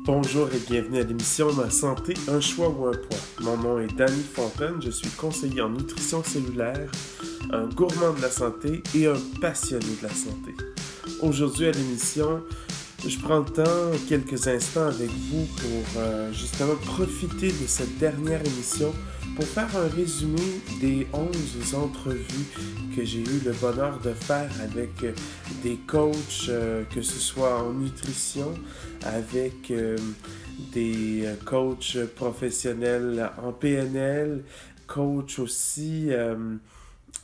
Bonjour et bienvenue à l'émission Ma santé, un choix ou un poids. Mon nom est Danny Fontaine, je suis conseiller en nutrition cellulaire, un gourmand de la santé et un passionné de la santé. Aujourd'hui à l'émission, je prends le temps, quelques instants avec vous pour justement profiter de cette dernière émission pour faire un résumé des 11 entrevues que j'ai eu le bonheur de faire avec des coachs, que ce soit en nutrition, avec des coachs professionnels en PNL, coachs aussi,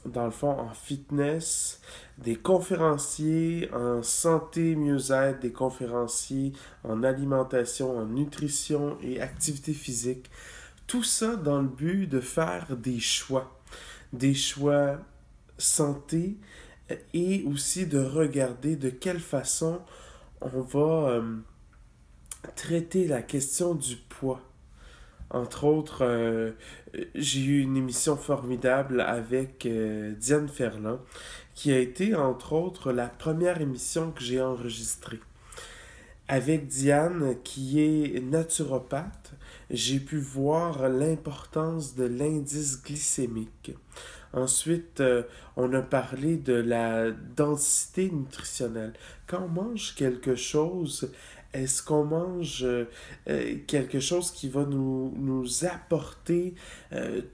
dans le fond, en fitness, des conférenciers en santé, mieux-être, des conférenciers en alimentation, en nutrition et activité physique. Tout ça dans le but de faire des choix santé et aussi de regarder de quelle façon on va traiter la question du poids. Entre autres, j'ai eu une émission formidable avec Diane Ferland, qui a été, entre autres, la première émission que j'ai enregistrée. Avec Diane, qui est naturopathe, j'ai pu voir l'importance de l'indice glycémique. Ensuite, on a parlé de la densité nutritionnelle. Quand on mange quelque chose, est-ce qu'on mange quelque chose qui va nous apporter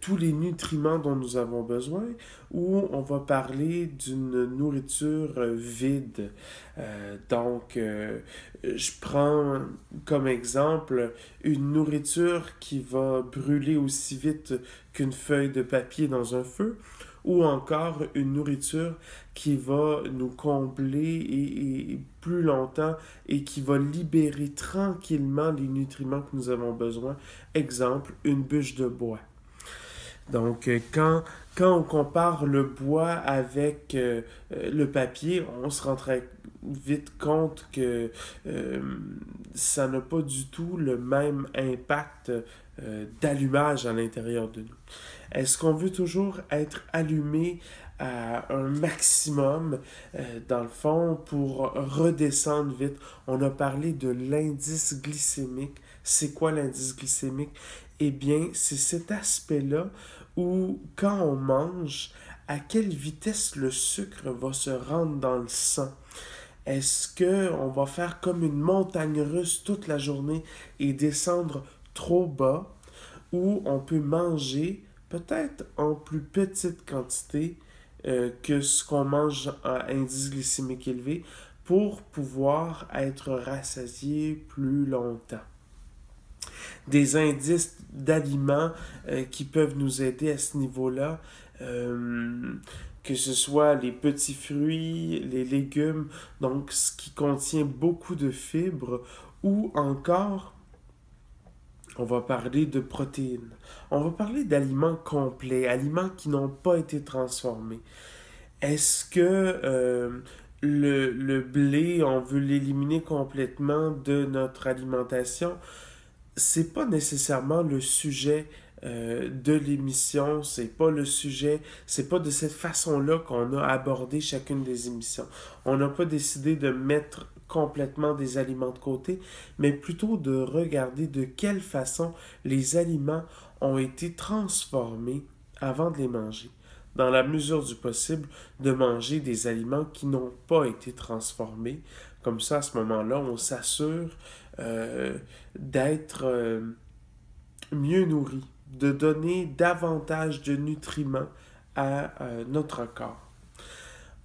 tous les nutriments dont nous avons besoin, ou on va parler d'une nourriture vide? Je prends comme exemple une nourriture qui va brûler aussi vite qu'une feuille de papier dans un feu, ou encore une nourriture qui va nous combler et plus longtemps et qui va libérer tranquillement les nutriments que nous avons besoin. Exemple, une bûche de bois. Donc, quand on compare le bois avec le papier, on se rend très vite compte que ça n'a pas du tout le même impact d'allumage à l'intérieur de nous. Est-ce qu'on veut toujours être allumé à un maximum, dans le fond, pour redescendre vite? On a parlé de l'indice glycémique. C'est quoi l'indice glycémique? Eh bien, c'est cet aspect-là où, quand on mange, à quelle vitesse le sucre va se rendre dans le sang. Est-ce qu'on va faire comme une montagne russe toute la journée et descendre trop bas, ou on peut manger peut-être en plus petite quantité que ce qu'on mange à indice glycémique élevé pour pouvoir être rassasié plus longtemps? Des indices d'aliments qui peuvent nous aider à ce niveau-là, que ce soit les petits fruits, les légumes, donc ce qui contient beaucoup de fibres, ou encore, on va parler de protéines. On va parler d'aliments complets, aliments qui n'ont pas été transformés. Est-ce que le blé, on veut l'éliminer complètement de notre alimentation? C'est pas nécessairement le sujet de l'émission, c'est pas le sujet, c'est pas de cette façon-là qu'on a abordé chacune des émissions. On n'a pas décidé de mettre complètement des aliments de côté, mais plutôt de regarder de quelle façon les aliments ont été transformés avant de les manger. Dans la mesure du possible, de manger des aliments qui n'ont pas été transformés. Comme ça, à ce moment-là, on s'assure d'être mieux nourri, de donner davantage de nutriments à notre corps.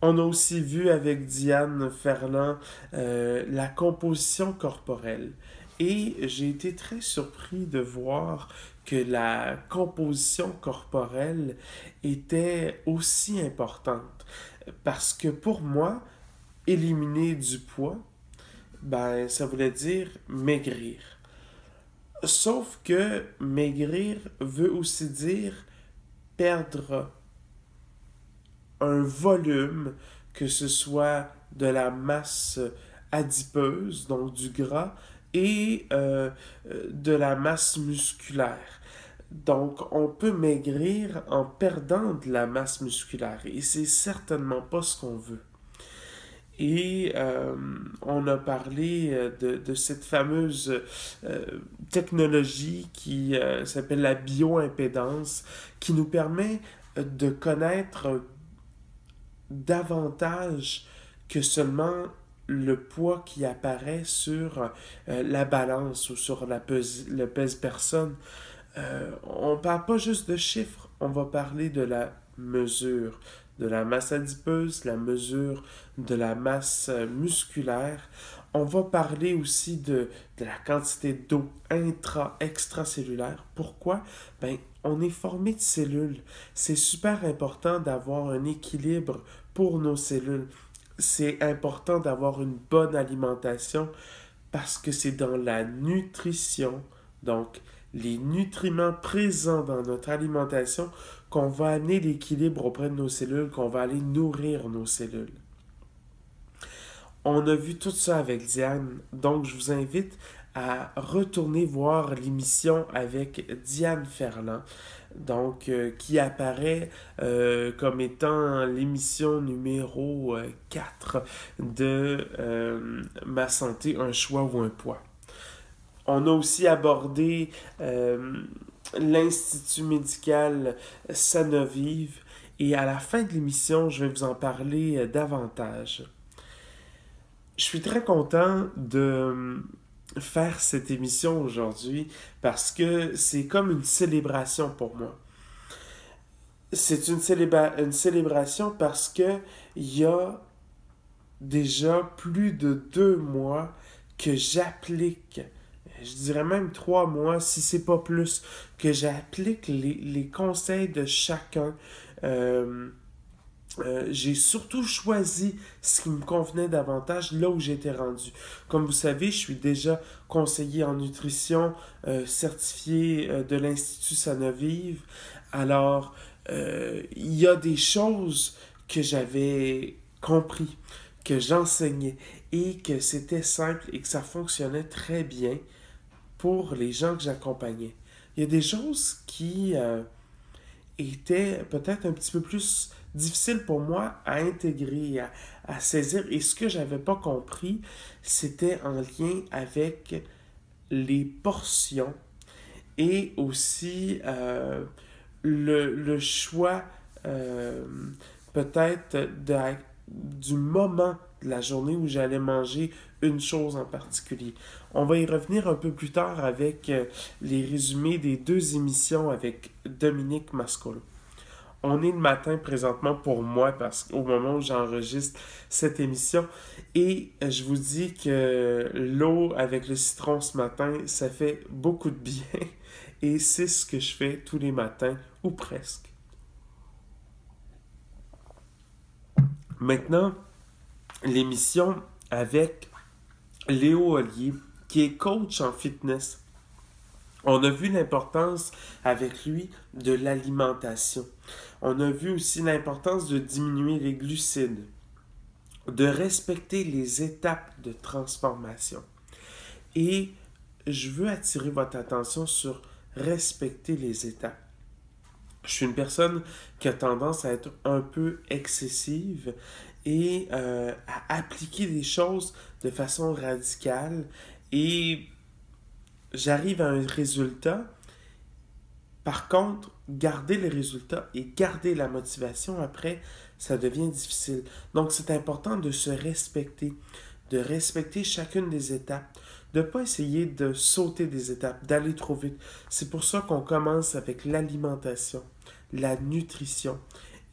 On a aussi vu avec Diane Ferland la composition corporelle. Et j'ai été très surpris de voir que la composition corporelle était aussi importante. Parce que pour moi, éliminer du poids, ben, ça voulait dire maigrir. Sauf que maigrir veut aussi dire perdre un volume, que ce soit de la masse adipeuse, donc du gras, et de la masse musculaire. Donc, on peut maigrir en perdant de la masse musculaire, et c'est certainement pas ce qu'on veut. Et on a parlé de cette fameuse technologie qui s'appelle la bioimpédance, qui nous permet de connaître davantage que seulement le poids qui apparaît sur la balance ou sur le pèse-personne. On ne parle pas juste de chiffres, on va parler de la mesure, de la masse adipeuse, la mesure de la masse musculaire. On va parler aussi de la quantité d'eau extracellulaire. Pourquoi? Ben, on est formé de cellules. C'est super important d'avoir un équilibre pour nos cellules. C'est important d'avoir une bonne alimentation parce que c'est dans la nutrition, donc les nutriments présents dans notre alimentation, qu'on va amener l'équilibre auprès de nos cellules, qu'on va aller nourrir nos cellules. On a vu tout ça avec Diane, donc je vous invite à retourner voir l'émission avec Diane Ferland, donc qui apparaît comme étant l'émission numéro 4 de Ma santé, un choix ou un poids. On a aussi abordé l'Institut médical Sanovive et à la fin de l'émission, je vais vous en parler davantage. Je suis très content de faire cette émission aujourd'hui parce que c'est comme une célébration pour moi. C'est une célébration parce que il y a déjà plus de 2 mois que j'applique, je dirais même 3 mois, si c'est pas plus, que j'applique les conseils de chacun. J'ai surtout choisi ce qui me convenait davantage là où j'étais rendu. Comme vous savez, je suis déjà conseiller en nutrition certifié de l'Institut Sanovive. Alors, il y a des choses que j'avais compris, que j'enseignais et que c'était simple et que ça fonctionnait très bien pour les gens que j'accompagnais. Il y a des choses qui étaient peut-être un petit peu plus difficiles pour moi à intégrer, à saisir. Et ce que j'avais pas compris, c'était en lien avec les portions et aussi le choix peut-être du moment de la journée où j'allais manger une chose en particulier. On va y revenir un peu plus tard avec les résumés des 2 émissions avec Dominique Mascolo. On est le matin présentement pour moi parce qu'au moment où j'enregistre cette émission et je vous dis que l'eau avec le citron ce matin, ça fait beaucoup de bien et c'est ce que je fais tous les matins ou presque. Maintenant, l'émission avec Léo Ollier, qui est coach en fitness. On a vu l'importance avec lui de l'alimentation. On a vu aussi l'importance de diminuer les glucides, de respecter les étapes de transformation. Et je veux attirer votre attention sur respecter les étapes. Je suis une personne qui a tendance à être un peu excessive et à appliquer des choses de façon radicale et j'arrive à un résultat. Par contre, garder le résultat et garder la motivation après, ça devient difficile. Donc, c'est important de se respecter, de respecter chacune des étapes, de ne pas essayer de sauter des étapes, d'aller trop vite. C'est pour ça qu'on commence avec l'alimentation, la nutrition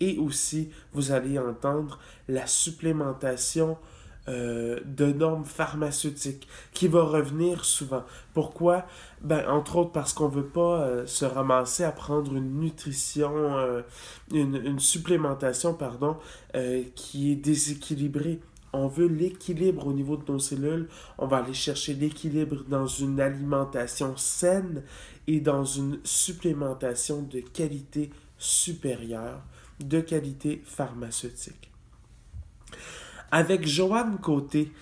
et aussi, vous allez entendre la supplémentation de normes pharmaceutiques qui va revenir souvent. Pourquoi? Ben, entre autres parce qu'on ne veut pas se ramasser à prendre une nutrition, une supplémentation, pardon, qui est déséquilibrée. On veut l'équilibre au niveau de nos cellules. On va aller chercher l'équilibre dans une alimentation saine et dans une supplémentation de qualité supérieure, de qualité pharmaceutique. Avec Joanne Côté,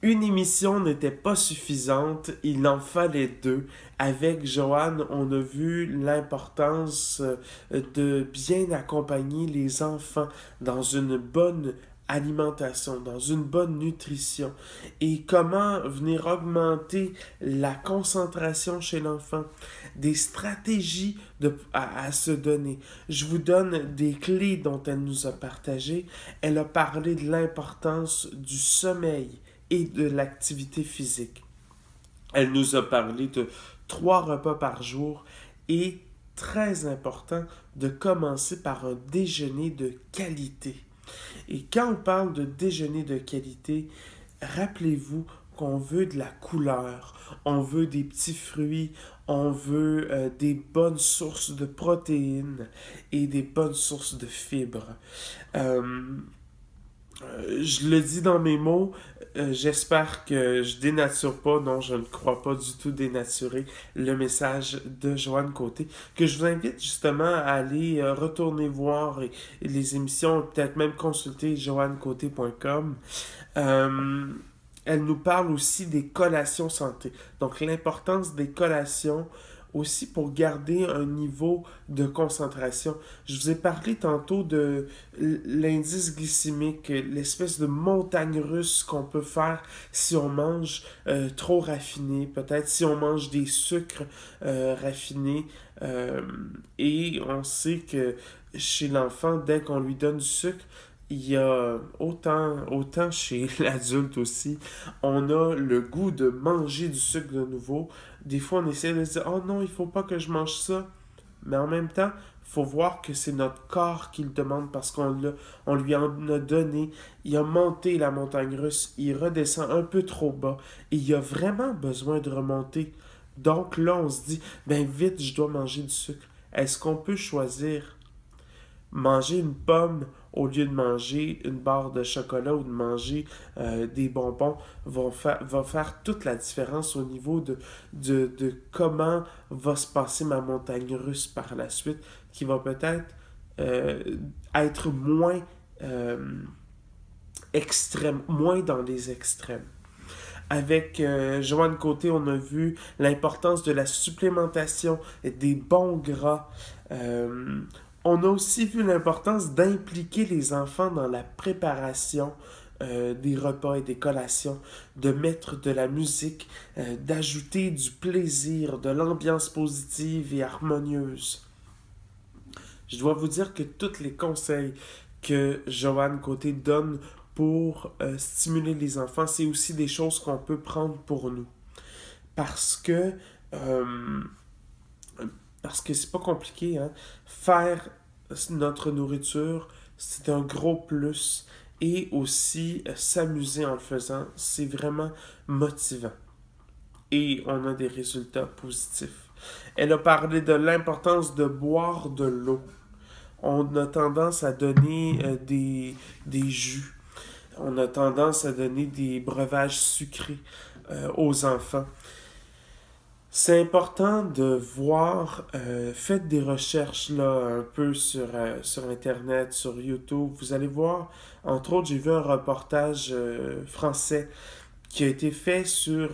une émission n'était pas suffisante, il en fallait 2. Avec Joanne, on a vu l'importance de bien accompagner les enfants dans une bonne alimentation, dans une bonne nutrition et comment venir augmenter la concentration chez l'enfant, des stratégies à se donner. Je vous donne des clés dont elle nous a partagé. Elle a parlé de l'importance du sommeil et de l'activité physique. Elle nous a parlé de 3 repas par jour et, très important, de commencer par un déjeuner de qualité. Et quand on parle de déjeuner de qualité, rappelez-vous qu'on veut de la couleur, on veut des petits fruits, on veut des bonnes sources de protéines et des bonnes sources de fibres. Je le dis dans mes mots, j'espère que je dénature pas, non, je ne crois pas du tout dénaturer le message de Joanne Côté, que je vous invite justement à aller retourner voir les émissions, peut-être même consulter joannecoté.com. Elle nous parle aussi des collations santé, donc l'importance des collations aussi pour garder un niveau de concentration. Je vous ai parlé tantôt de l'indice glycémique, l'espèce de montagne russe qu'on peut faire si on mange trop raffiné, peut-être si on mange des sucres raffinés. Et on sait que chez l'enfant, dès qu'on lui donne du sucre, il y a autant chez l'adulte aussi, on a le goût de manger du sucre de nouveau. Des fois, on essaie de se dire « Oh non, il faut pas que je mange ça ». Mais en même temps, il faut voir que c'est notre corps qui le demande parce on lui en a donné. Il a monté la montagne russe, il redescend un peu trop bas et il a vraiment besoin de remonter. Donc là, on se dit « Ben vite, je dois manger du sucre ». Est-ce qu'on peut choisir manger une pomme au lieu de manger une barre de chocolat ou de manger des bonbons va faire toute la différence au niveau de comment va se passer ma montagne russe par la suite, qui va peut-être être moins extrême, moins dans les extrêmes. Avec Joanne Côté, on a vu l'importance de la supplémentation et des bons gras. On a aussi vu l'importance d'impliquer les enfants dans la préparation des repas et des collations, de mettre de la musique, d'ajouter du plaisir, de l'ambiance positive et harmonieuse. Je dois vous dire que tous les conseils que Joanne Côté donne pour stimuler les enfants, c'est aussi des choses qu'on peut prendre pour nous. Parce que c'est pas compliqué, hein. Faire notre nourriture, c'est un gros plus. Et aussi, s'amuser en le faisant, c'est vraiment motivant. Et on a des résultats positifs. Elle a parlé de l'importance de boire de l'eau. On a tendance à donner des jus. On a tendance à donner des breuvages sucrés aux enfants. C'est important de voir, faites des recherches là, un peu sur Internet, sur YouTube. Vous allez voir, entre autres, j'ai vu un reportage français qui a été fait sur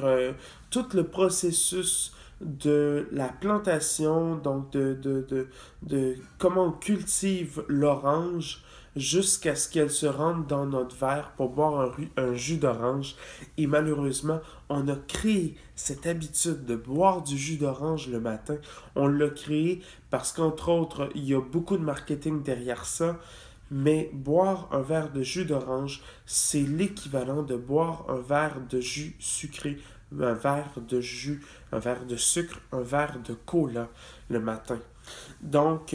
tout le processus de la plantation, donc de comment on cultive l'orange jusqu'à ce qu'elle se rende dans notre verre pour boire un jus d'orange. Et malheureusement, on a créé cette habitude de boire du jus d'orange le matin. On l'a créé parce qu'entre autres, il y a beaucoup de marketing derrière ça. Mais boire un verre de jus d'orange, c'est l'équivalent de boire un verre de jus sucré, un verre de jus, un verre de sucre, un verre de cola le matin. Donc,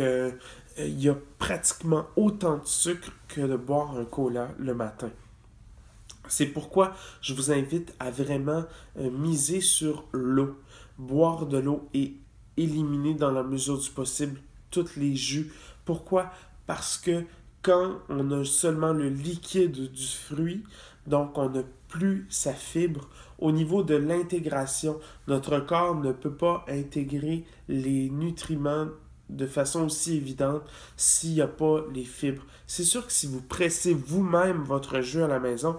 il y a pratiquement autant de sucre que de boire un cola le matin. C'est pourquoi je vous invite à vraiment miser sur l'eau, boire de l'eau et éliminer dans la mesure du possible tous les jus. Pourquoi? Parce que quand on a seulement le liquide du fruit, donc on n'a plus sa fibre, au niveau de l'intégration, notre corps ne peut pas intégrer les nutriments de façon aussi évidente s'il n'y a pas les fibres. C'est sûr que si vous pressez vous-même votre jus à la maison,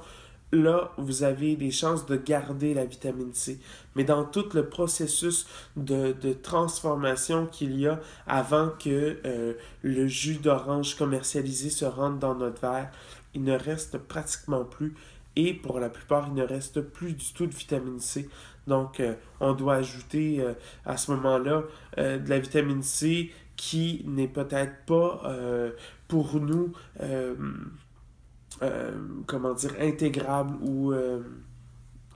là, vous avez des chances de garder la vitamine C. Mais dans tout le processus de transformation qu'il y a avant que le jus d'orange commercialisé se rentre dans notre verre, il ne reste pratiquement plus. Et pour la plupart, il ne reste plus du tout de vitamine C. Donc, on doit ajouter à ce moment-là de la vitamine C qui n'est peut-être pas pour nous, comment dire, intégrable ou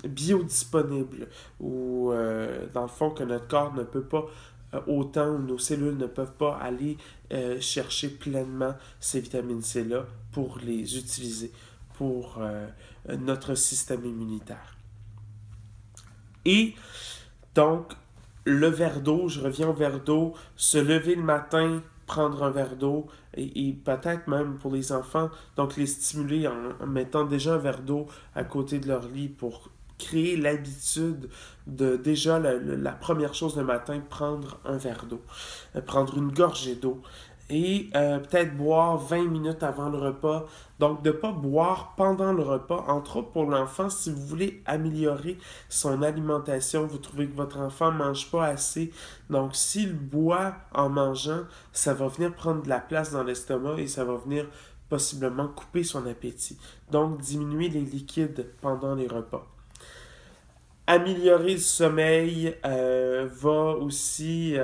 biodisponible. Ou dans le fond, que notre corps ne peut pas autant, ou nos cellules ne peuvent pas aller chercher pleinement ces vitamines C-là pour les utiliser pour notre système immunitaire. Et donc, le verre d'eau, je reviens au verre d'eau, se lever le matin, prendre un verre d'eau, et peut-être même pour les enfants, donc les stimuler en mettant déjà un verre d'eau à côté de leur lit pour créer l'habitude de déjà la première chose le matin, prendre un verre d'eau, prendre une gorgée d'eau. Et peut-être boire 20 minutes avant le repas. Donc, de ne pas boire pendant le repas. Entre autres, pour l'enfant, si vous voulez améliorer son alimentation, vous trouvez que votre enfant ne mange pas assez. Donc, s'il boit en mangeant, ça va venir prendre de la place dans l'estomac et ça va venir possiblement couper son appétit. Donc, diminuer les liquides pendant les repas. Améliorer le sommeil va aussi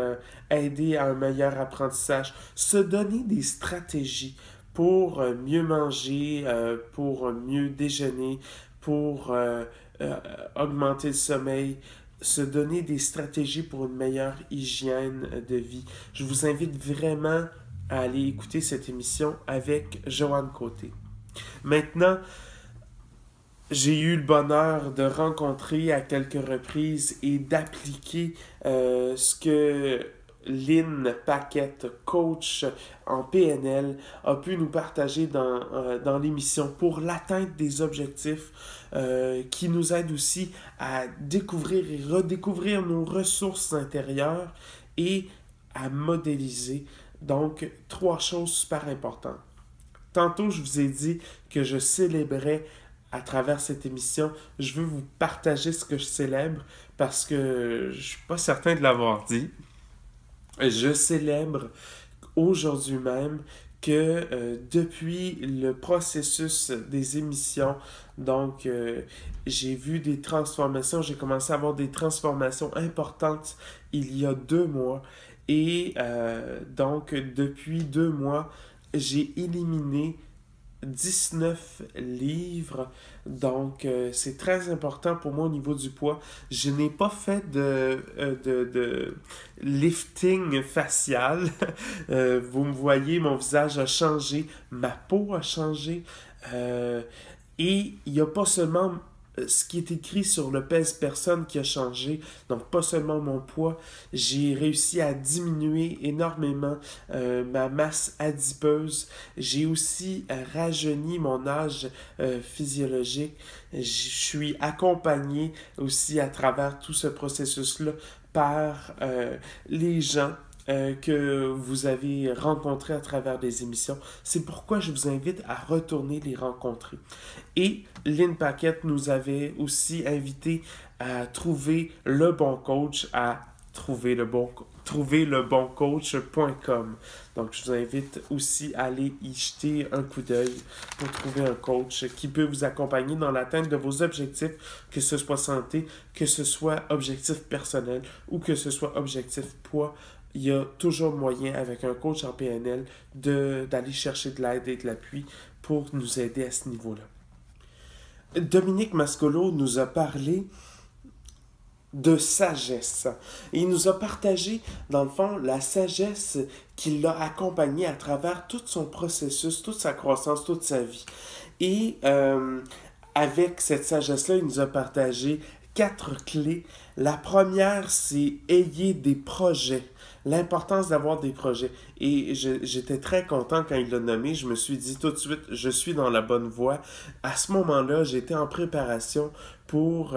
aider à un meilleur apprentissage. Se donner des stratégies pour mieux manger, pour mieux déjeuner, pour augmenter le sommeil. Se donner des stratégies pour une meilleure hygiène de vie. Je vous invite vraiment à aller écouter cette émission avec Joanne Côté. Maintenant, j'ai eu le bonheur de rencontrer à quelques reprises et d'appliquer ce que Lynn Paquette, coach en PNL, a pu nous partager dans l'émission pour l'atteinte des objectifs qui nous aide aussi à découvrir et redécouvrir nos ressources intérieures et à modéliser. Donc, 3 choses super importantes. Tantôt, je vous ai dit que je célébrais à travers cette émission. Je veux vous partager ce que je célèbre parce que je ne suis pas certain de l'avoir dit. Je célèbre aujourd'hui même que depuis le processus des émissions, donc j'ai vu des transformations, j'ai commencé à avoir des transformations importantes il y a 2 mois. Et donc depuis 2 mois, j'ai éliminé 19 livres, donc c'est très important pour moi au niveau du poids. Je n'ai pas fait de lifting facial. Vous me voyez, mon visage a changé, ma peau a changé. Et il n'y a pas seulement ce qui est écrit sur le pèse-personne qui a changé, donc pas seulement mon poids, j'ai réussi à diminuer énormément ma masse adipeuse, j'ai aussi rajeuni mon âge physiologique, je suis accompagné aussi à travers tout ce processus-là par les gens que vous avez rencontrés à travers des émissions. C'est pourquoi je vous invite à retourner les rencontrer. Et Lynn Paquette nous avait aussi invité à trouver le bon coach à trouverleboncoach.com. Donc, je vous invite aussi à aller y jeter un coup d'œil pour trouver un coach qui peut vous accompagner dans l'atteinte de vos objectifs, que ce soit santé, que ce soit objectif personnel ou que ce soit objectif poids. Il y a toujours moyen, avec un coach en PNL, d'aller chercher de l'aide et de l'appui pour nous aider à ce niveau-là. Dominique Mascolo nous a parlé de sagesse. Et il nous a partagé, dans le fond, la sagesse qui l'a accompagné à travers tout son processus, toute sa croissance, toute sa vie. Et avec cette sagesse-là, il nous a partagé 4 clés. La première, c'est ayez des projets. L'importance d'avoir des projets. Et j'étais très content quand il l'a nommé. Je me suis dit tout de suite, je suis dans la bonne voie. À ce moment-là, j'étais en préparation pour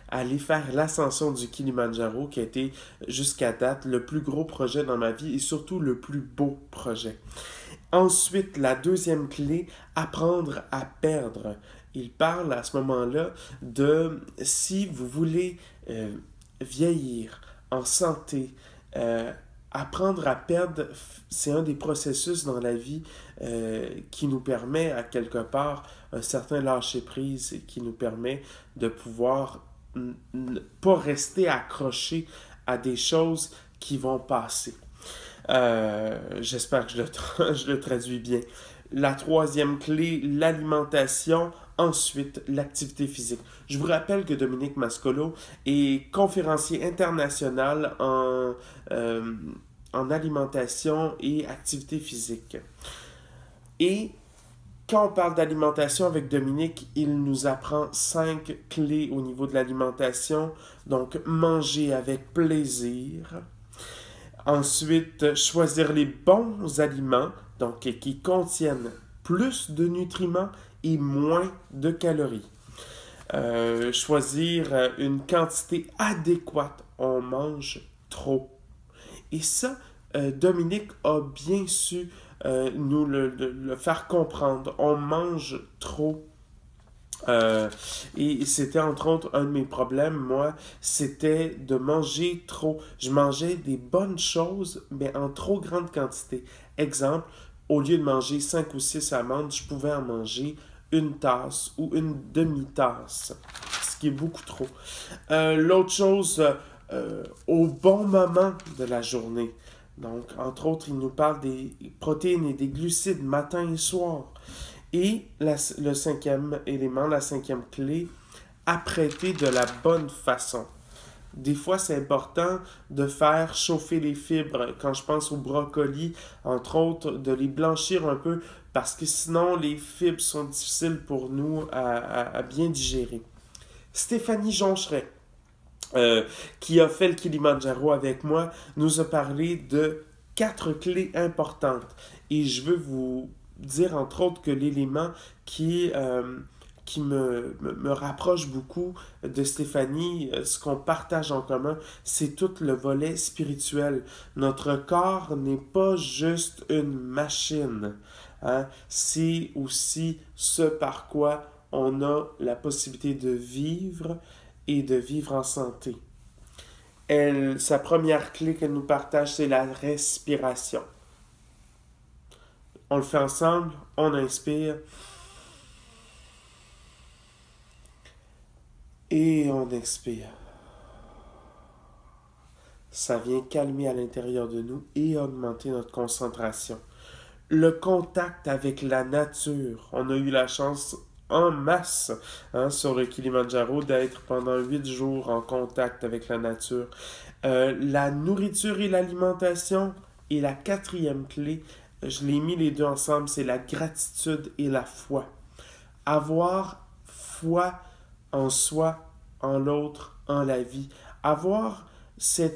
aller faire l'ascension du Kilimandjaro, qui a été jusqu'à date le plus gros projet dans ma vie et surtout le plus beau projet. Ensuite, la deuxième clé, apprendre à perdre. Il parle à ce moment-là de si vous voulez vieillir en santé, apprendre à perdre, c'est un des processus dans la vie qui nous permet, à quelque part, un certain lâcher-prise et qui nous permet de pouvoir pas rester accroché à des choses qui vont passer. J'espère que je le traduis bien. La troisième clé, l'alimentation. Ensuite, l'activité physique. Je vous rappelle que Dominique Mascolo est conférencier international en alimentation et activité physique. Et quand on parle d'alimentation avec Dominique, il nous apprend 5 clés au niveau de l'alimentation. Donc, manger avec plaisir. Ensuite, choisir les bons aliments, donc qui contiennent plus de nutriments et moins de calories. Choisir une quantité adéquate. On mange trop. Et ça, Dominique a bien su nous le faire comprendre. On mange trop. Et c'était entre autres un de mes problèmes, moi, c'était de manger trop. Je mangeais des bonnes choses, mais en trop grande quantité. Exemple, au lieu de manger 5 ou 6 amandes, je pouvais en manger une tasse ou une demi-tasse, ce qui est beaucoup trop. L'autre chose, au bon moment de la journée. Donc, entre autres, il nous parle des protéines et des glucides matin et soir. Et le cinquième élément, la cinquième clé, apprêter de la bonne façon. Des fois, c'est important de faire chauffer les fibres. Quand je pense aux brocolis, entre autres, de les blanchir un peu parce que sinon, les fibres sont difficiles pour nous à bien digérer. Stéphanie Joncheret, qui a fait le Kilimandjaro avec moi, nous a parlé de 4 clés importantes. Et je veux vous dire, entre autres, que l'élément qui me rapproche beaucoup de Stéphanie, ce qu'on partage en commun, c'est tout le volet spirituel. Notre corps n'est pas juste une machine. Hein? C'est aussi ce par quoi on a la possibilité de vivre et de vivre en santé. Sa première clé qu'elle nous partage, c'est la respiration. On le fait ensemble, on inspire et on expire. Ça vient calmer à l'intérieur de nous et augmenter notre concentration. Le contact avec la nature. On a eu la chance en masse sur le Kilimandjaro d'être pendant 8 jours en contact avec la nature. La nourriture et l'alimentation. Et la quatrième clé, je l'ai mis les deux ensemble, c'est la gratitude et la foi. Avoir foi en soi, en l'autre, en la vie. Avoir ce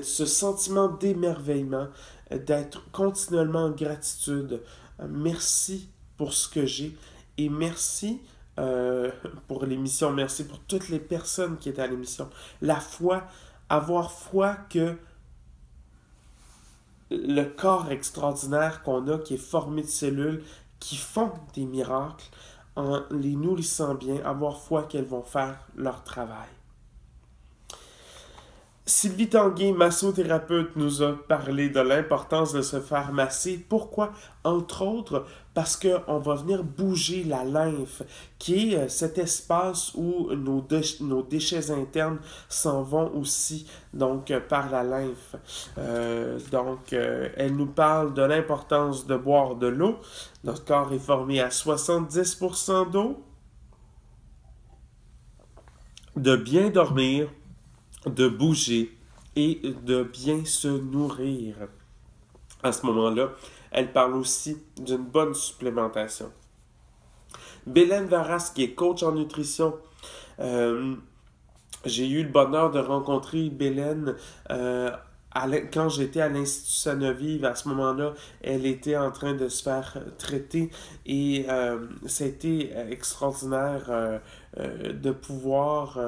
sentiment d'émerveillement, d'être continuellement en gratitude. Merci pour ce que j'ai et merci pour l'émission. Merci pour toutes les personnes qui étaient à l'émission. La foi, avoir foi que le corps extraordinaire qu'on a, qui est formé de cellules qui font des miracles, en les nourrissant bien, avoir foi qu'elles vont faire leur travail. Sylvie Tanguay, massothérapeute, nous a parlé de l'importance de se faire masser. Pourquoi? Entre autres, parce qu'on va venir bouger la lymphe, qui est cet espace où nos déchets internes s'en vont aussi, donc par la lymphe. Elle nous parle de l'importance de boire de l'eau. Notre corps est formé à 70% d'eau. De bien dormir, de bouger et de bien se nourrir. À ce moment-là, elle parle aussi d'une bonne supplémentation. Bélène Varas, qui est coach en nutrition, j'ai eu le bonheur de rencontrer Bélène quand j'étais à l'Institut Sanovive. À ce moment-là, elle était en train de se faire traiter et ça a été extraordinaire de pouvoir,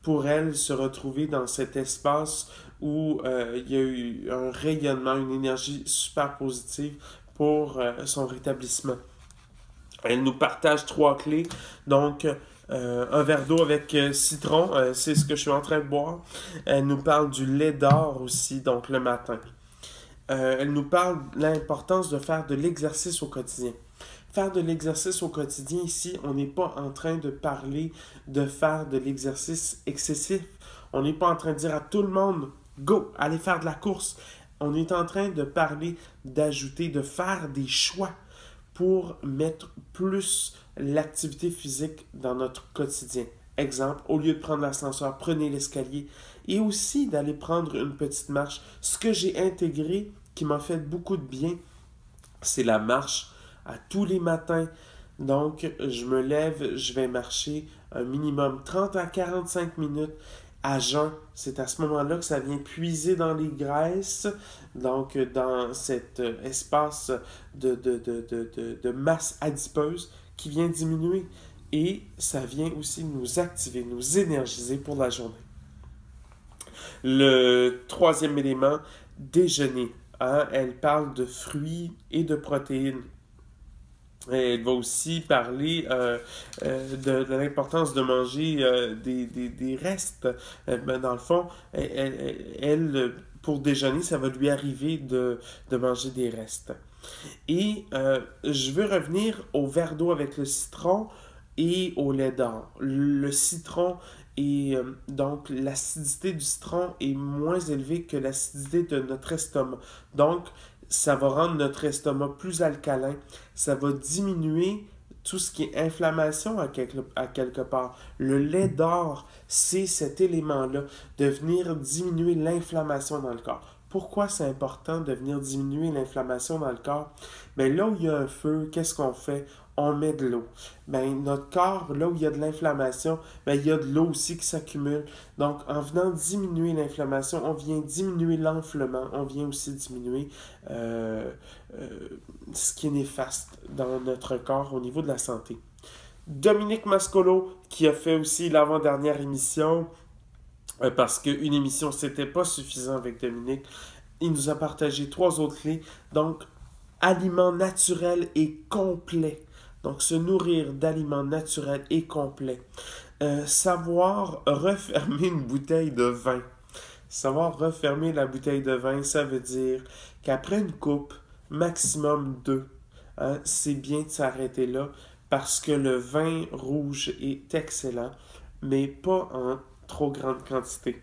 pour elle, se retrouver dans cet espace où il y a eu un rayonnement, une énergie super positive pour son rétablissement. Elle nous partage 3 clés. Donc, un verre d'eau avec citron, c'est ce que je suis en train de boire. Elle nous parle du lait d'or aussi, donc le matin. Elle nous parle de l'importance de faire de l'exercice au quotidien. Faire de l'exercice au quotidien ici, on n'est pas en train de parler de faire de l'exercice excessif. On n'est pas en train de dire à tout le monde, go, allez faire de la course. On est en train de parler d'ajouter, de faire des choix pour mettre plus l'activité physique dans notre quotidien. Exemple, au lieu de prendre l'ascenseur, prenez l'escalier et aussi d'aller prendre une petite marche. Ce que j'ai intégré qui m'a fait beaucoup de bien, c'est la marche à tous les matins. Donc, je me lève, je vais marcher un minimum 30 à 45 minutes à jeun. C'est à ce moment-là que ça vient puiser dans les graisses, donc dans cet espace de masse adipeuse qui vient diminuer. Et ça vient aussi nous activer, nous énergiser pour la journée. Le troisième élément, déjeuner. Hein, elle parle de fruits et de protéines. Elle va aussi parler de l'importance de manger des restes. Dans le fond, pour déjeuner, ça va lui arriver de manger des restes. Et je veux revenir au verre d'eau avec le citron et au lait d'or. Le citron et donc l'acidité du citron est moins élevée que l'acidité de notre estomac. Donc, ça va rendre notre estomac plus alcalin. Ça va diminuer tout ce qui est inflammation à quelque part. Le lait d'or, c'est cet élément-là de venir diminuer l'inflammation dans le corps. Pourquoi c'est important de venir diminuer l'inflammation dans le corps? Bien, là où il y a un feu, qu'est-ce qu'on fait? On met de l'eau. Bien, notre corps, là où il y a de l'inflammation, bien, il y a de l'eau aussi qui s'accumule. Donc, en venant diminuer l'inflammation, on vient diminuer l'enflement, on vient aussi diminuer ce qui est néfaste dans notre corps au niveau de la santé. Dominique Mascolo, qui a fait aussi l'avant-dernière émission, parce qu'une émission, c'était pas suffisant avec Dominique, il nous a partagé 3 autres clés. Donc, aliments naturels et complets. Donc, se nourrir d'aliments naturels et complets. Savoir refermer une bouteille de vin. Savoir refermer la bouteille de vin, ça veut dire qu'après une coupe, maximum 2, hein, c'est bien de s'arrêter là parce que le vin rouge est excellent, mais pas en trop grande quantité.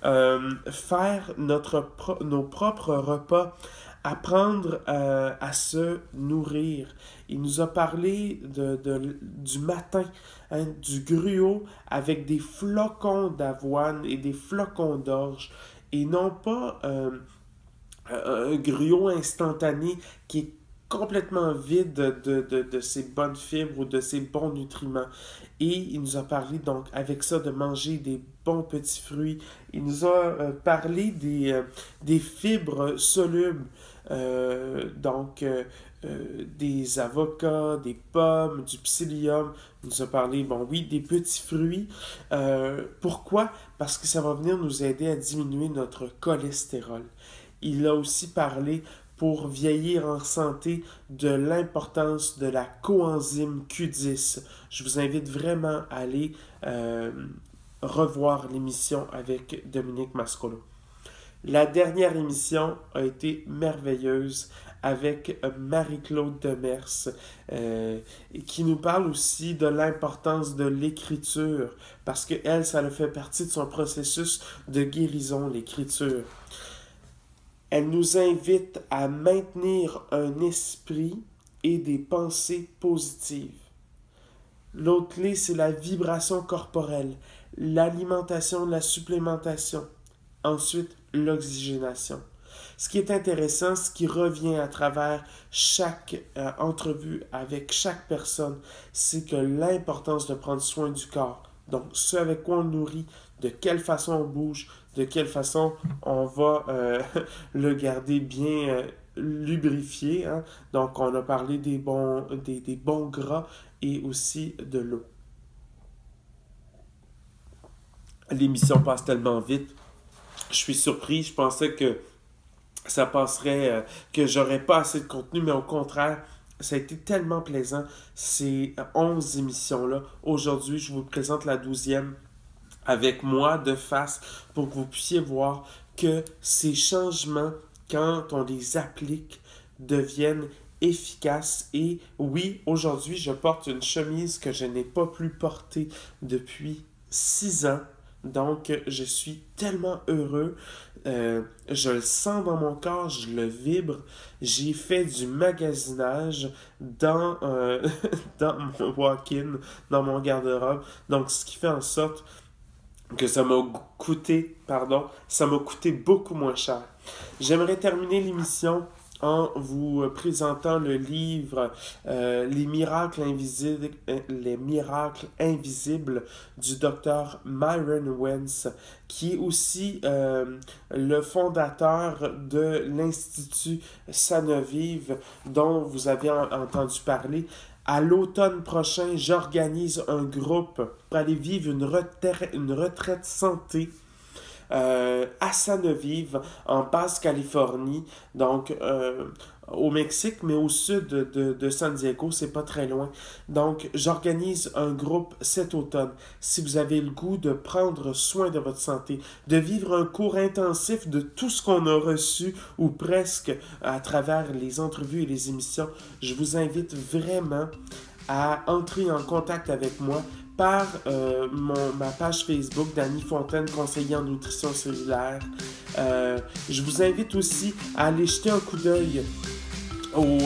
Faire nos propres repas, apprendre à se nourrir. Il nous a parlé du matin, hein, du gruau avec des flocons d'avoine et des flocons d'orge, et non pas un gruau instantané qui est complètement vide de ses bonnes fibres ou de ses bons nutriments. Et il nous a parlé donc avec ça de manger des bons petits fruits. Il nous a parlé des fibres solubles, des avocats, des pommes, du psyllium. Il nous a parlé, bon oui, des petits fruits. Pourquoi? Parce que ça va venir nous aider à diminuer notre cholestérol. Il a aussi parlé pour vieillir en santé de l'importance de la coenzyme Q10. Je vous invite vraiment à aller revoir l'émission avec Dominique Mascolo. La dernière émission a été merveilleuse avec Marie-Claude Demers qui nous parle aussi de l'importance de l'écriture parce que elle, ça le fait partie de son processus de guérison, l'écriture. Elle nous invite à maintenir un esprit et des pensées positives. L'autre clé, c'est la vibration corporelle, l'alimentation, la supplémentation. Ensuite, l'oxygénation. Ce qui est intéressant, ce qui revient à travers chaque entrevue avec chaque personne, c'est que l'importance de prendre soin du corps. Donc, ce avec quoi on le nourrit, de quelle façon on bouge, de quelle façon on va le garder bien lubrifié. Hein? Donc, on a parlé des bons gras et aussi de l'eau. L'émission passe tellement vite. Je suis surpris. Je pensais que ça passerait, que j'aurais pas assez de contenu, mais au contraire, Ça a été tellement plaisant, ces 11 émissions-là. Aujourd'hui, je vous présente la 12e avec moi de face pour que vous puissiez voir que ces changements, quand on les applique, deviennent efficaces. Et oui, aujourd'hui, je porte une chemise que je n'ai pas pu porter depuis 6 ans. Donc, je suis tellement heureux. Je le sens dans mon corps, je le vibre. J'ai fait du magasinage dans, dans mon walk-in, dans mon garde-robe. Donc, ce qui fait en sorte que ça m'a coûté beaucoup moins cher. J'aimerais terminer l'émission en vous présentant le livre Les miracles invisibles du docteur Myron Wentz, qui est aussi le fondateur de l'Institut Sanovive dont vous avez entendu parler. À l'automne prochain, j'organise un groupe pour aller vivre une retraite santé à Sanovive, en Basse-Californie, donc au Mexique, mais au sud de San Diego, c'est pas très loin. Donc, j'organise un groupe cet automne. Si vous avez le goût de prendre soin de votre santé, de vivre un cours intensif de tout ce qu'on a reçu, ou presque, à travers les entrevues et les émissions, je vous invite vraiment à entrer en contact avec moi par ma page Facebook, Danny Fontaine, conseiller en nutrition cellulaire. Je vous invite aussi à aller jeter un coup d'œil au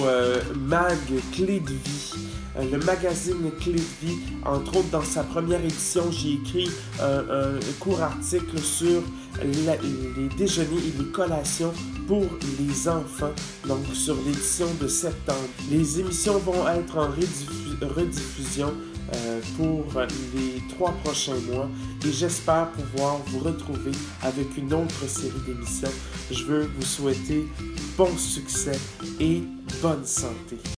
mag Clé de vie, le magazine Clé de vie. Entre autres, dans sa première édition, j'ai écrit un court article sur les déjeuners et les collations pour les enfants, donc sur l'édition de septembre. Les émissions vont être en rediffusion pour les 3 prochains mois et j'espère pouvoir vous retrouver avec une autre série d'émissions. Je veux vous souhaiter bon succès et bonne santé.